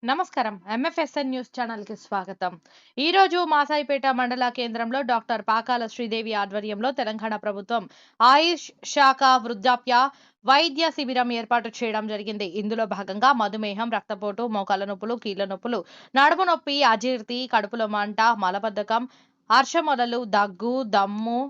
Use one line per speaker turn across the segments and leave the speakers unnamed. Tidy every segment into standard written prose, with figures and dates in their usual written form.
నమస్కారం. ఎంఎఫ్ఎస్ఎన్ న్యూస్ ఛానల్‌కి స్వాగతం. ఈ రోజు మాసాయిపేట మండల కేంద్రంలో డాక్టర్ పాకాల శ్రీదేవి ఆధ్వర్యంలో తెలంగాణ ప్రభుత్వం ఆయుష్ శాఖ వృద్ధాప్య వైద్య శిబిరం ఏర్పాటు చేయడం జరిగింది. ఇందులో భాగంగా మధుమేహం, రక్తపోటు, మోకాళ్ల నొప్పులు, కీళ్ల నొప్పులు, నడుము నొప్పి, అజీర్తి, కడుపులో మంట, మలబద్ధకం, అర్షమొలలు, దగ్గు, దమ్ము,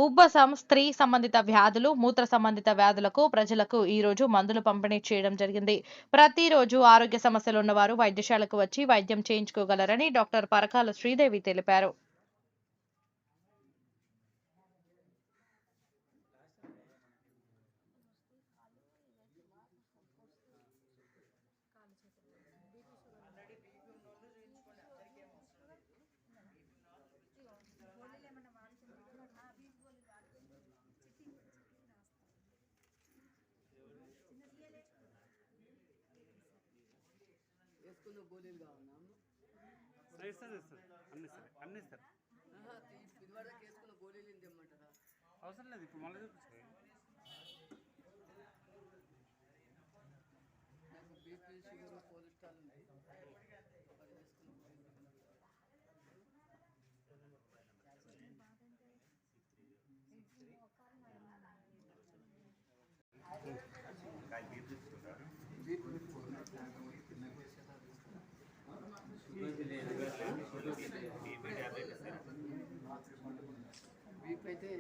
ఉబ్బసం, స్త్రీ సంబంధిత వ్యాధులు, మూత్ర సంబంధిత వ్యాధులకు ప్రజలకు ఈ రోజు మందులు పంపిణీ చేయడం జరిగింది. ప్రతిరోజు ఆరోగ్య సమస్యలు ఉన్నవారు వైద్యశాలకు వచ్చి వైద్యం చేయించుకోగలరని డాక్టర్ పరకాల శ్రీదేవి తెలిపారు.
గోళీలు కావాలన్నా
అన్నీ సార్
ఇదివరకు వేసుకున్న గోళీలు తెమ్మంటారా?
అవసరం లేదు, ఇప్పుడు మళ్ళీ చూపించాయి.
నాకు బీపీ, షుగర్, కొలెస్ట్రాల్ ఉంది. అది వేసుకున్న బీపీ అయితే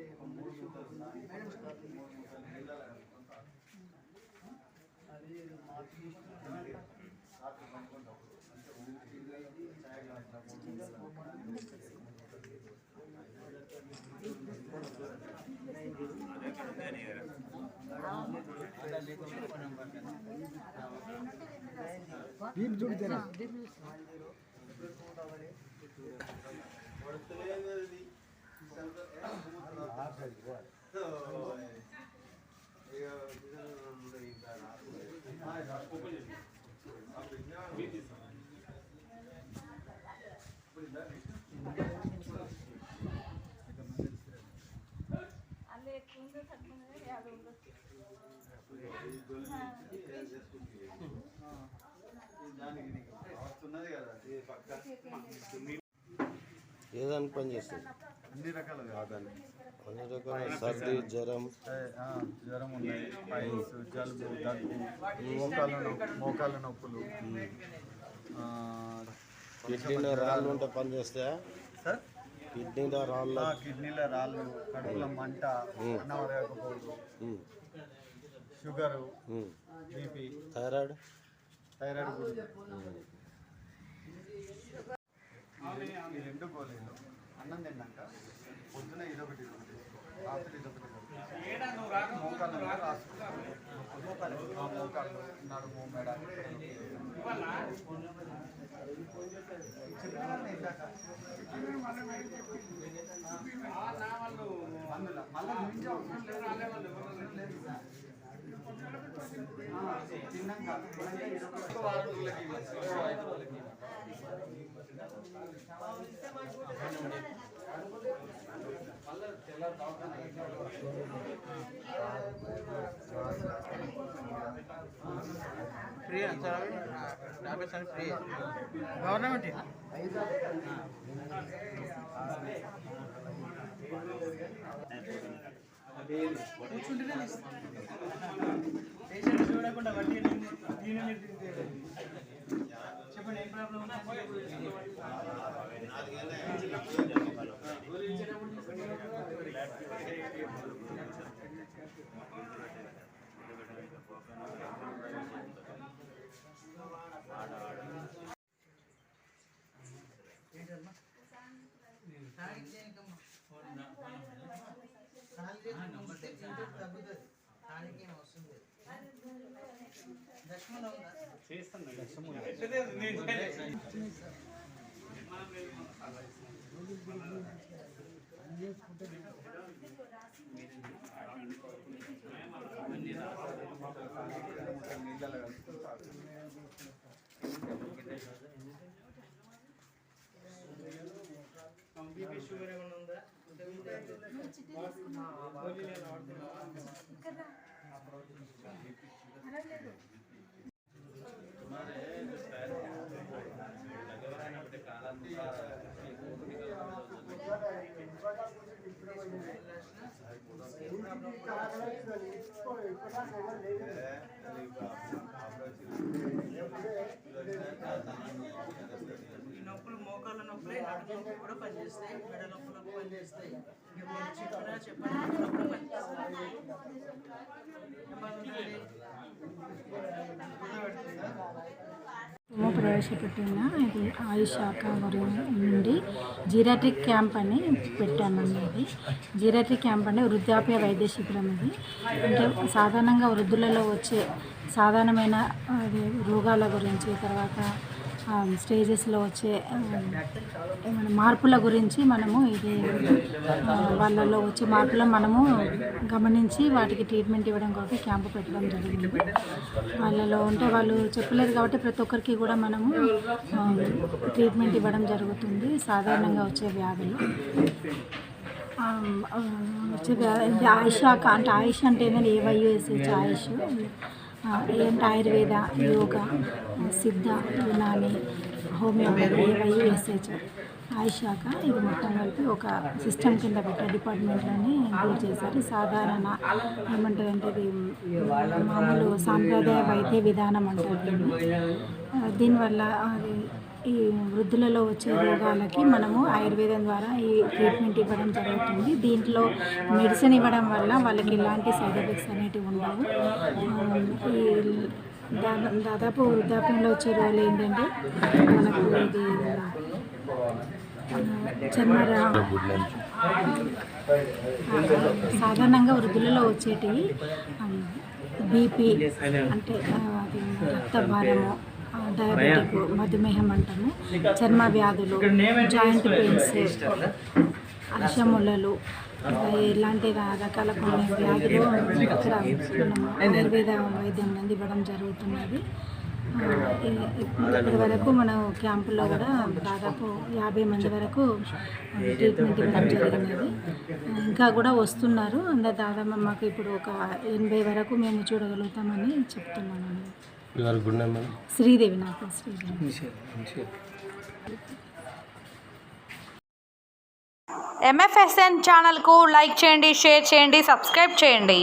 అది
बीप जुड़ देना
ఏదానికి పని చేస్తుంది?
అన్ని రకాలు కాదండి,
అన్ని రకాల సర్ది, జ్వరం
ఉన్నాయి, పైల్స్, జలుబు, దగ్గు, మోకాళ్ళ నొప్పులు,
కిడ్నీలో రాళ్ళు ఉంటే పని చేస్తాయా
సార్?
కిడ్నీలో
రాళ్ళు, కడుపులో మంట, అన్నం అరగకపోవడం, షుగరు, బీపీ,
థైరాయిడ్
కూడా. ఈ రెండు గోళీలు అన్నం తిన్నాక పొద్దున ఇదొకటి రాత్రి ఇదొకటి మోకాళ్ళు మోకాళ్ళు నడుము మెడ తిన్నాక
ఫ్రీ టాబ్లెట్స్ అని ఫ్రీ గవర్నమెంట్. పేషెంట్ చూడకుండా వడ్డీ చెప్పండి, ఏం ప్రాబ్లం బీపీ షుగర్ ఏమైనా ఉందా?
ఇక్కడ
ఈ నొప్పులు మోకాళ్ళ నొప్పులే, నడుము నొప్పి కూడా పనిచేస్తాయి, మెడ నొప్పులకు పనిచేస్తాయి. ఇప్పుడు చెప్పినా నొప్పులు పనిచేస్తాయి.
ప్రవేశపెట్టిన ఇది ఆయుష్ శాఖ నుండి జీరాట్రిక్ క్యాంప్ అని పెట్టామండి. ఇది జీరాట్రిక్ క్యాంప్ అంటే వృద్ధాప్య వైద్య శిబిరం. ఇది అంటే సాధారణంగా వృద్ధులలో వచ్చే సాధారణమైన రోగాల గురించి, తర్వాత స్టేజెస్లో వచ్చే ఏమైనా మార్పుల గురించి మనము ఇది వాళ్ళలో వచ్చే మార్పులను మనము గమనించి వాటికి ట్రీట్మెంట్ ఇవ్వడం కొరకు క్యాంపు పెట్టడం జరిగింది. వాళ్ళలో ఉంటే వాళ్ళు చెప్పలేరు కాబట్టి ప్రతి ఒక్కరికి కూడా మనము ట్రీట్మెంట్ ఇవ్వడం జరుగుతుంది. సాధారణంగా వచ్చే వ్యాధులు ఆయుష్ శాఖ అంటే ఆయుష్ అంటే ఏంటంటే AYUSH ఆయుష్ ఏంటి ఆయుర్వేద, యోగా, సిద్ధ, యునాని, హోమియోపతి, AYUSH ఆయుష్ శాఖ. ఇది మొత్తం కలిపి ఒక సిస్టమ్ కింద పెట్టే డిపార్ట్మెంట్లోనే ఇంక్లూడ్ చేశారు. సాధారణ ఏమంటారంటే ఇది మామూలు సాంప్రదాయ వైద్య విధానం అంటారు దీనివల్ల. ఈ వృద్ధులలో వచ్చే రోగాలకి మనము ఆయుర్వేదం ద్వారా ఈ ట్రీట్మెంట్ ఇవ్వడం జరుగుతుంది. దీంట్లో మెడిసిన్ ఇవ్వడం వల్ల వాళ్ళకి ఎలాంటి సైడ్ ఎఫెక్ట్స్ అనేటివి ఉండవు. ఈ దాదాపు వృద్ధాప్యంలో వచ్చే రోగాలు ఏంటంటే మనకు ఇది సాధారణంగా వృద్ధులలో వచ్చేటివి BP అంటే అది రక్తభారము, డయాబెటిక్, మధుమేహం అంటాము, చర్మ వ్యాధులు, జాయింట్ పెయిన్స్, అలసములలు, ఇలాంటి రకాల కొన్ని వ్యాధులు ఇక్కడ మనం ఆయుర్వేద వైద్యం అందివ్వడం జరుగుతున్నది. ఇప్పటి వరకు మన క్యాంపులో కూడా దాదాపు 50 మంది వరకు ట్రీట్మెంట్ ఇవ్వడం జరిగినది. ఇంకా కూడా వస్తున్నారు. దాదాపు మాకు ఇప్పుడు ఒక 80 వరకు మేము చూడగలుగుతామని చెప్తున్నాను. శ్రీదేవి, నాకు శ్రీదేవి.
MFSN ఛానల్కు లైక్ చేయండి, షేర్ చేయండి, సబ్స్క్రైబ్ చేయండి.